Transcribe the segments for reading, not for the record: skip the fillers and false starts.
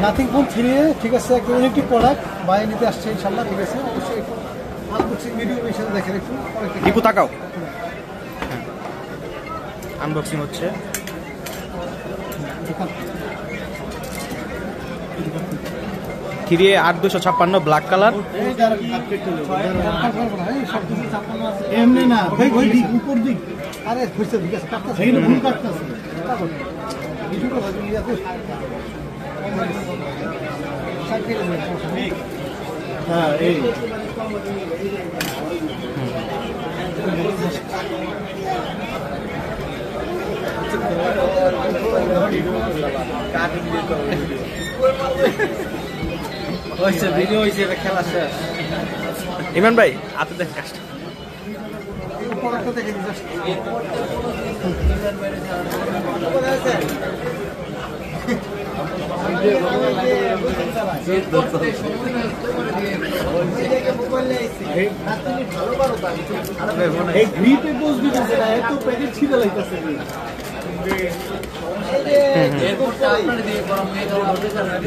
Nothing phone 3 ঠিক আছে, একটা ইউনিটি প্রোডাক্ট বাই নিতে আসছে ইনশাআল্লাহ। ঠিক আছে, অবশ্যই একটু আনবক্সিং ভিডিও হিসেবে দেখেন একটু। দীপু তাকাও, আনবক্সিং হচ্ছে। Three 8256 black colour. এমনি না ভাই, ওই দিক উপর দিক। আরে খুঁজতে দিক আছে, কাটতেছে এইটা ভুল কাটতেছে। কাটো ভিডিওটা ভালো নিয়ে আসো। হ্যাঁ এই ভিডিও হয়েছে, খেলা শেষ। ইমরান ভাই আপনি দেখেন কাজটা।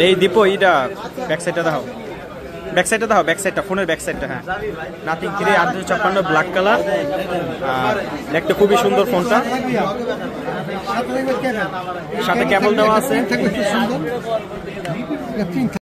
এই দীপু এইটা ব্যাক সাইডটা দাও, ব্যাক সাইডটা দাও, ব্যাক সাইডটা, ফোনের ব্যাক সাইডটা। হ্যাঁ, নাথিং 3 8256 ব্ল্যাক কালার। দেখতে খুবই সুন্দর ফোনটা, সাথে কেবল দেওয়া আছে।